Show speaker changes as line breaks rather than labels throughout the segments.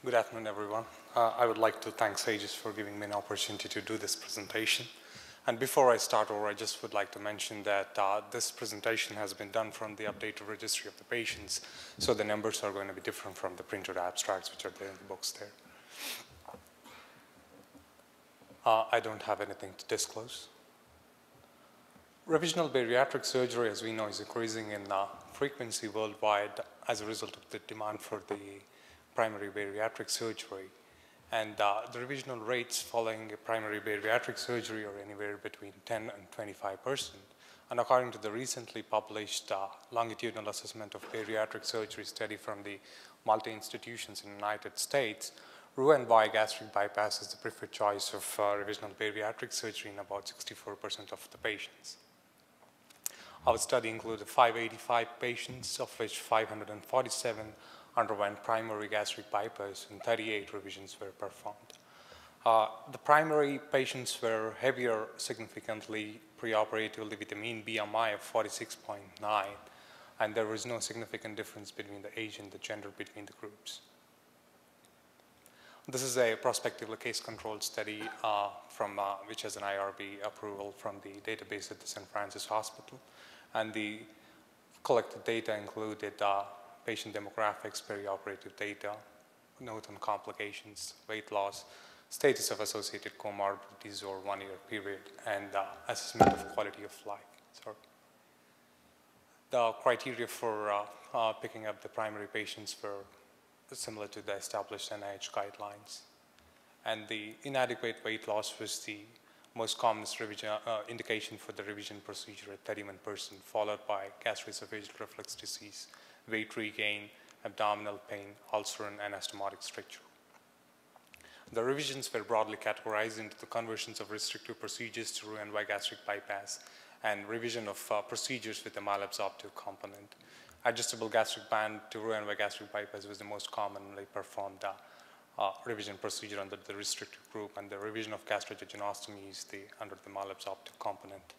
Good afternoon, everyone. I would like to thank Sages for giving me an opportunity to do this presentation. And before I start over, I just would like to mention that this presentation has been done from the updated registry of the patients, so the numbers are going to be different from the printed abstracts which are there in the books there. I don't have anything to disclose. Revisional bariatric surgery, as we know, is increasing in frequency worldwide as a result of the demand for the primary bariatric surgery. And the revisional rates following a primary bariatric surgery are anywhere between 10 and 25%. And according to the recently published longitudinal assessment of bariatric surgery study from the multi-institutions in the United States, Roux-en-Y gastric bypass is the preferred choice of revisional bariatric surgery in about 64% of the patients. Our study included 585 patients, of which 547 underwent primary gastric bypass and 38 revisions were performed. The primary patients were heavier significantly preoperatively with a mean BMI of 46.9, and there was no significant difference between the age and the gender between the groups. This is a prospectively case-controlled study which has an IRB approval from the database at the St. Francis Hospital. And the collected data included patient demographics, perioperative data, note on complications, weight loss, status of associated comorbidities over 1 year period, and assessment of quality of life. Sorry. The criteria for picking up the primary patients were similar to the established NIH guidelines. And the inadequate weight loss was the most commonest indication for the revision procedure at 31%, followed by gastroesophageal reflux disease, weight regain, abdominal pain, ulcer, and anastomotic stricture. The revisions were broadly categorized into the conversions of restrictive procedures to Roux-en-Y gastric bypass and revision of procedures with a malabsorptive component. Adjustable gastric band to Roux-en-Y gastric bypass was the most commonly performed revision procedure under the restrictive group, and the revision of gastrojejunostomy is under the malabsorptive component.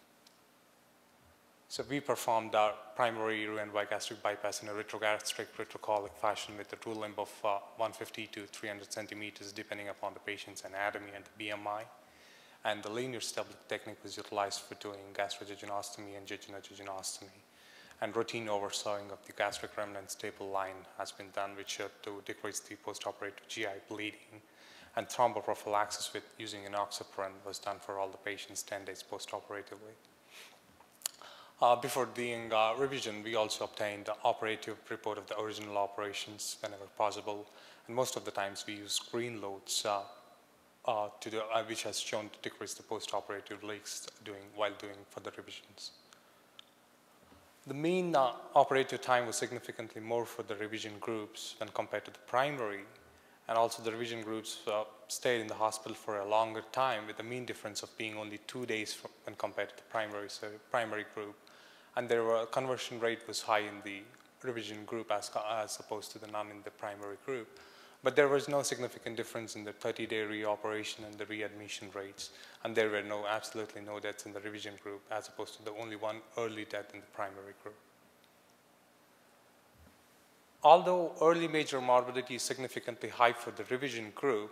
So we performed our primary Roux-en-Y gastric bypass in a retrogastric retrocolic fashion with a true limb of 150 to 300 centimeters depending upon the patient's anatomy and the BMI. And the linear stabilic technique was utilized for doing gastrojejunostomy and jejunojejunostomy. And routine oversawing of the gastric remnant staple line has been done, which helped to decrease the postoperative GI bleeding. And thromboprophylaxis with using enoxaparin was done for all the patients 10 days postoperatively. Before doing revision, we also obtained the operative report of the original operations whenever possible. And most of the times we use screen loads which has shown to decrease the postoperative leaks while doing further revisions. The mean operative time was significantly more for the revision groups when compared to the primary, and also the revision groups stayed in the hospital for a longer time with a mean difference of being only 2 days when compared to the primary group. And their conversion rate was high in the revision group as opposed to the none in the primary group. But there was no significant difference in the 30-day reoperation and the readmission rates, and there were absolutely no deaths in the revision group as opposed to the only one early death in the primary group. Although early major morbidity is significantly high for the revision group,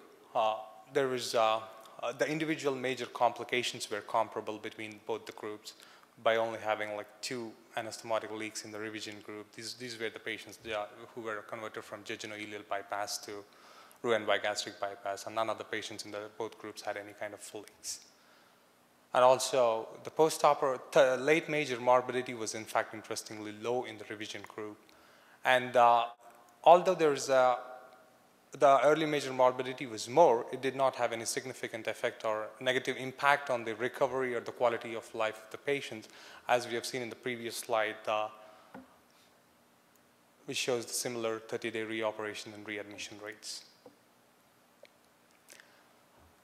there was the individual major complications were comparable between both the groups by only having like 2 anastomotic leaks in the revision group. These were the patients who were converted from jejunoileal bypass to Roux-en-Y gastric bypass, and none of the patients in both groups had any kind of leaks. And also, the late major morbidity was in fact interestingly low in the revision group. And although the early major morbidity was more, it did not have any significant effect or negative impact on the recovery or the quality of life of the patient, as we have seen in the previous slide, which shows the similar 30-day reoperation and readmission rates.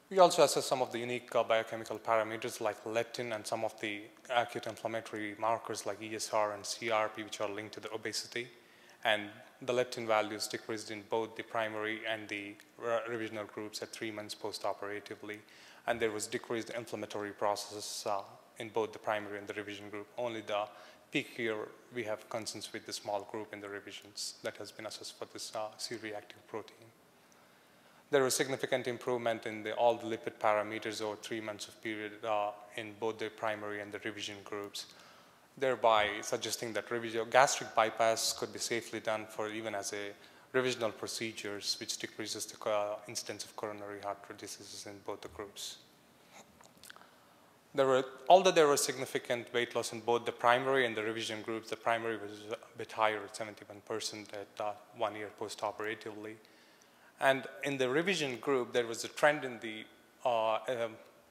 We also assess some of the unique biochemical parameters like leptin and some of the acute inflammatory markers like ESR and CRP, which are linked to the obesity. And the leptin values decreased in both the primary and the revisional groups at 3 months postoperatively. And there was decreased inflammatory processes in both the primary and the revision group. Only the peak here, we have concerns with the small group in the revisions that has been assessed for this C-reactive protein. There was significant improvement in all the lipid parameters over 3 months of period in both the primary and the revision groups, thereby suggesting that gastric bypass could be safely done for even as a revisional procedures, which decreases the incidence of coronary artery diseases in both the groups. Although there was significant weight loss in both the primary and the revision groups, the primary was a bit higher at 71% at 1 year post-operatively. And in the revision group, there was a trend in the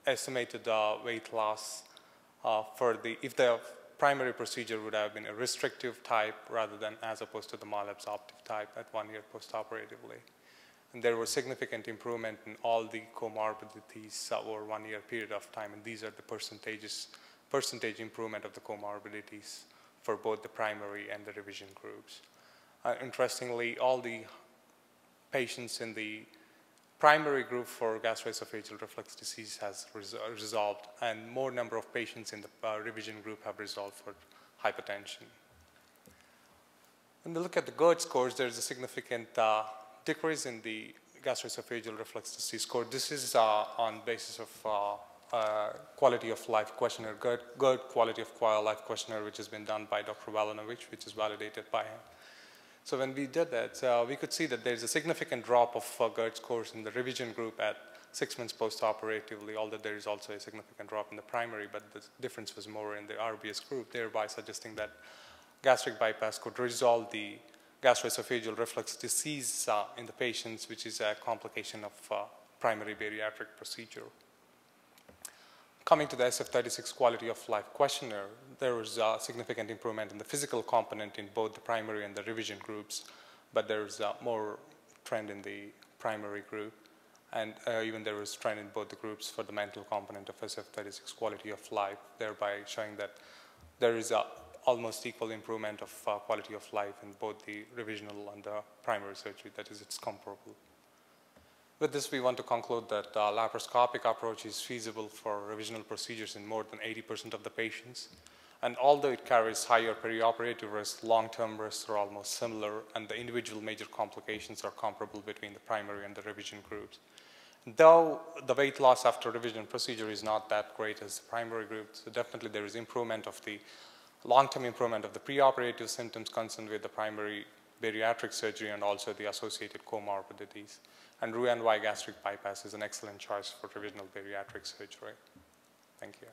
estimated weight loss if the primary procedure would have been a restrictive type rather than as opposed to the malabsorptive type at 1 year post-operatively. And there was significant improvement in all the comorbidities over 1 year period of time, and these are the percentage improvement of the comorbidities for both the primary and the revision groups. Interestingly, all the patients in the primary group for gastroesophageal reflux disease has resolved, and more number of patients in the revision group have resolved for hypertension. When we look at the GERD scores, there's a significant decrease in the gastroesophageal reflux disease score. This is on basis of quality of life questionnaire, GERD quality of life questionnaire, which has been done by Dr. Valanovich, which is validated by him. So when we did that, we could see that there's a significant drop of GERD scores in the revision group at 6 months post-operatively, although there is also a significant drop in the primary, but the difference was more in the RBS group, thereby suggesting that gastric bypass could resolve the gastroesophageal reflux disease in the patients, which is a complication of primary bariatric procedure. Coming to the SF-36 quality of life questionnaire, there was a significant improvement in the physical component in both the primary and the revision groups, but there was more trend in the primary group, and even there was trend in both the groups for the mental component of SF-36 quality of life, thereby showing that there is a almost equal improvement of quality of life in both the revisional and the primary surgery, that is, it's comparable. With this, we want to conclude that laparoscopic approach is feasible for revisional procedures in more than 80% of the patients. And although it carries higher perioperative risk, long-term risks are almost similar, and the individual major complications are comparable between the primary and the revision groups. Though the weight loss after revision procedure is not that great as the primary group, so definitely there is improvement of the long-term improvement of the preoperative symptoms concerned with the primary bariatric surgery and also the associated comorbidities. And Roux-en-Y gastric bypass is an excellent choice for revisional bariatric surgery. Thank you.